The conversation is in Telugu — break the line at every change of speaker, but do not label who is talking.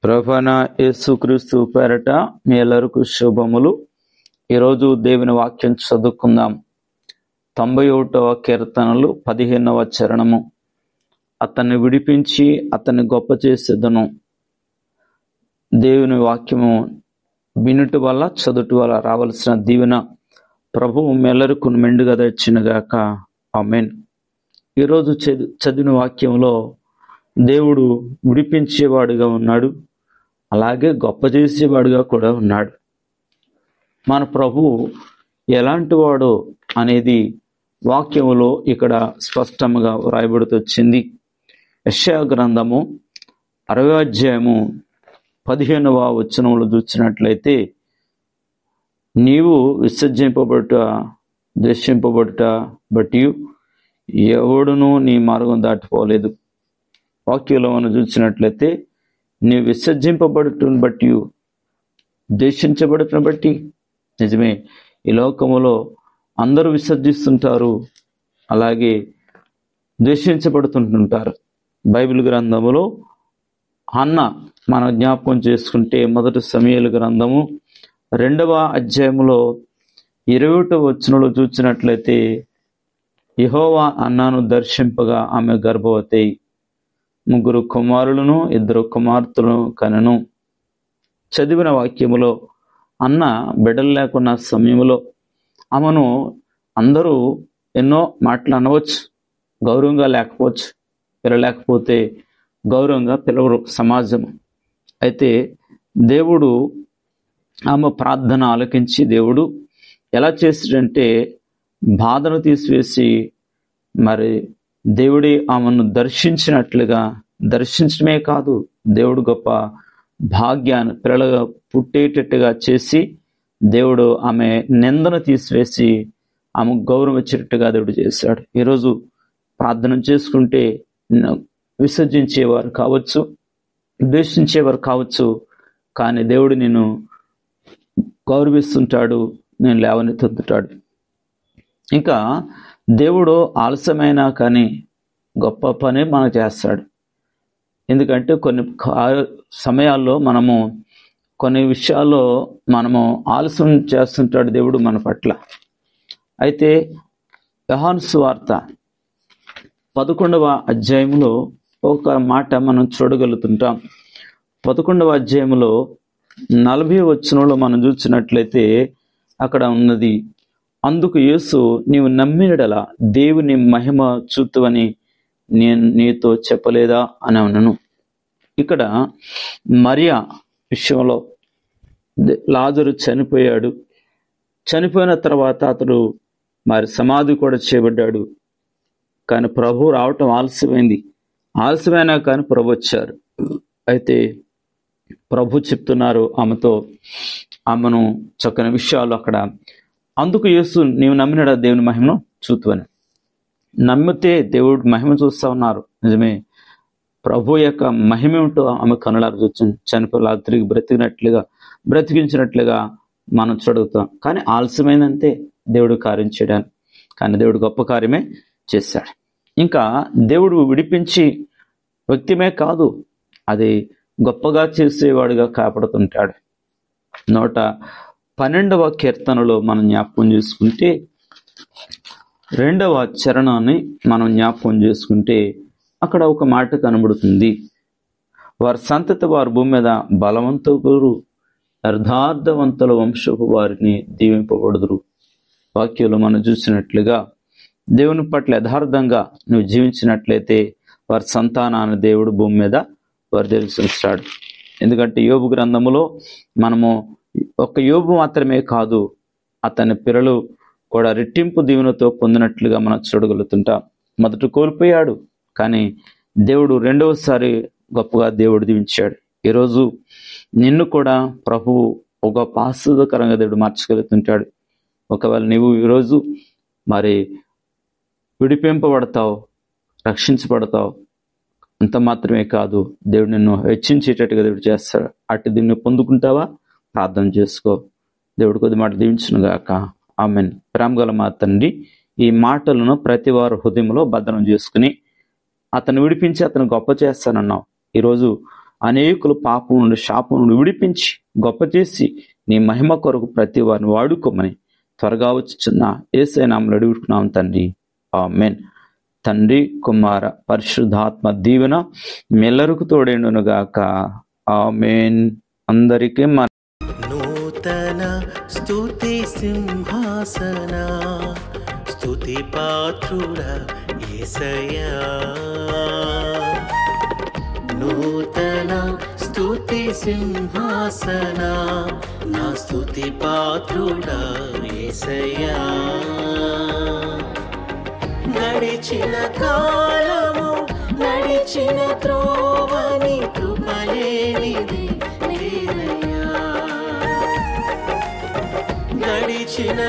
ప్రభువైన యేసుక్రీస్తు పేరట మీ ಎಲ್ಲರಿಗೂ శుభములు. ఈరోజు దేవుని వాక్యం చదువుకుందాం. 91వ కీర్తనలు 15వ చరణము. అతన్ని విడిపించి అతన్ని గొప్ప చేసేదను. దేవుని వాక్యము వినుట వల్ల చదువుట వల్ల రావాల్సిన దీవెన ప్రభువు మీ ಎಲ್ಲರಿಗೂ మెండుగా దయచునుగాక. ఆమేన్. ఈరోజు చదివిన వాక్యంలో దేవుడు విడిపించేవాడుగా ఉన్నాడు, అలాగే గొప్ప చేసేవాడుగా కూడా ఉన్నాడు. మన ప్రభువు ఎలాంటి వాడు అనేది వాక్యములో ఇక్కడ స్పష్టంగా వ్రాయబడుతొచ్చింది. యెషయా గ్రంథము 60వ అధ్యాయము 15వ వచనంలో చూసినట్లయితే, నీవు విసర్జింపబడుట ద్వేషింపబడుట బట్టి ఎవడునూ నీ మార్గం దాటిపోలేదు. వాక్యంలో మనం చూసినట్లయితే, నీవు విసర్జింపబడుటను బట్టి ద్వేషించబడుటను బట్టి, నిజమే, ఈ లోకములో అందరూ విసర్జిస్తుంటారు, అలాగే ద్వేషించబడుతుంటుంటారు. బైబిల్ గ్రంథములో హన్న మనం జ్ఞాపకం చేసుకుంటే, మొదటి సమూయేలు గ్రంథము 2వ అధ్యాయములో 21వ వచనంలో చూసినట్లయితే, యెహోవా హన్నను దర్శింపగా ఆమె గర్భవతి, 3 కుమారులను 2 కుమార్తెలను కనెను. చదివిన వాక్యములో అన్న బిడ్డలు లేకున్న సమయంలో ఆమెను అందరూ ఎన్నో మాటలు అనవచ్చు, గౌరవంగా లేకపోవచ్చు, పిలలేకపోతే గౌరవంగా పిలవరు సమాజము. అయితే దేవుడు ఆమె ప్రార్థన ఆలకించి దేవుడు ఎలా చేసాడంటే, బాధను తీసివేసి మరి దేవుడే ఆమెను దర్శించినట్లుగా, దర్శించడమే కాదు, దేవుడు గొప్ప భాగ్యాన్ని పిల్లలుగా పుట్టేటట్టుగా చేసి, దేవుడు ఆమె నిందను తీసివేసి ఆమె గౌరవం ఇచ్చేటట్టుగా దేవుడు చేశాడు. ఈరోజు ప్రార్థన చేసుకుంటే విసర్జించేవారు కావచ్చు, ద్వేషించేవారు కావచ్చు, కానీ దేవుడు నిన్ను గౌరవిస్తుంటాడు, నేను లేవనెత్తుతాడు. ఇంకా దేవుడు ఆలస్యమైనా కానీ గొప్ప పని మనకు చేస్తాడు. ఎందుకంటే కొన్ని సమయాల్లో మనము కొన్ని విషయాల్లో మనము ఆలస్యం చేస్తుంటాడు దేవుడు మన పట్ల. అయితే యోహాను సువార్త 11వ అధ్యాయంలో ఒక మాట మనం చూడగలుగుతుంటాం. 11వ అధ్యాయంలో 40వ వచనంలో మనం చూసినట్లయితే అక్కడ ఉన్నది, అందుకు యేసు, నీవు నమ్మినడల దేవుని మహిమ చూతువని నేను నీతో చెప్పలేదా అని అన్నాను. ఇక్కడ మరియా విషయంలో లాజరు చనిపోయాడు, చనిపోయిన తర్వాత అతడు మరి సమాధి కూడా చేయబడ్డాడు. కానీ ప్రభు రావటం ఆలస్యమైంది, ఆలస్యమైనా కానీ ప్రభు వచ్చారు. అయితే ప్రభు చెప్తున్నారు ఆమెతో, ఆమెను చక్కని విషయాలు అక్కడ, అందుకు యేసు, నీవు నమ్మినడా దేవుని మహిమను చూతువని. నమ్మితే దేవుడు మహిమ చూస్తా ఉన్నారు. నిజమే, ప్రభు యొక్క మహిమ ఏమిటో ఆమె కనులారా చూచాను. చనిపోయేలా తిరిగి బ్రతికించినట్లుగా మనం చూడగలుగుతాం. కానీ ఆలస్యమైందంతే దేవుడు కార్యం చేయడానికి. కానీ దేవుడు గొప్ప కార్యమే చేశాడు. ఇంకా దేవుడు విడిపించి వ్యక్తిమే కాదు, అది గొప్పగా చేసేవాడుగా కాపాడుతుంటాడు. 112వ కీర్తనలో మనం జ్ఞాపకం చేసుకుంటే, 2వ చరణాన్ని మనం జ్ఞాపకం చేసుకుంటే అక్కడ ఒక మాట కనబడుతుంది, వారి సంతతి వారి భూమి మీద బలవంతులు యథార్థవంతుల వంశపు వారిని దీవింపబడుదురు. వాక్యంలో మనం చూసినట్లుగా దేవుని పట్ల యథార్థంగా నువ్వు జీవించినట్లయితే వారి సంతానాన్ని దేవుడు భూమి మీద వారు తెలిసిస్తాడు. ఎందుకంటే యోబు గ్రంథములో మనము ఒక యోబు మాత్రమే కాదు, అతని పిల్లలు కూడా రెట్టింపు దీవెనతో పొందినట్లుగా మనం చూడగలుగుతుంటాం. మొదట కోల్పోయాడు, కానీ దేవుడు రెండవసారి గొప్పగా దేవుడు దీవించాడు. ఈరోజు నిన్ను కూడా ప్రభువు ఒక గొప్ప ఆశీర్వాదకరంగా దేవుడు మార్చగలుగుతుంటాడు. ఒకవేళ నీవు ఈరోజు మరి విడిపింపబడతావు, రక్షించబడతావు, అంత మాత్రమే కాదు, దేవుడు నిన్ను హెచ్చించేటట్టుగా దేవుడు చేస్తాడు. అటు దీన్ని పొందుకుంటావా? ప్రార్థన చేసుకో. దేవుడు కొద్ది మాట దీవించును గాక. ఆమెన్. ప్రేమగల మా తండ్రి, ఈ మాటలను ప్రతి వారు హృదయంలో భద్రం చేసుకుని అతను విడిపించి అతను గొప్ప చేస్తానన్నావు. ఈరోజు అనేకులు పాపం నుండి శాపం నుండి విడిపించి గొప్ప చేసి నీ మహిమ కొరకు ప్రతి వారిని వాడుకోమని త్వరగా వచ్చుచున్న యేసయ్య నామములో అడుగుతున్నాం తండ్రి, ఆమేన్. తండ్రి, కుమార, పరిశుద్ధాత్మ దీవెన మెల్లరకు తోడేండునుగాక. ఆమేన్. అందరికీ
నూతన స్తుతి సింహాసన స్తుతి పాత్రుడ యేసయ్యా, నూతన స్తుతి సింహాసన నా స్తుతి పాత్రుడ యేసయ్యా, నడిచిన కాలము నడిచిన త్రోవని కృపలేనిది లేదయ్యా, గడిచిన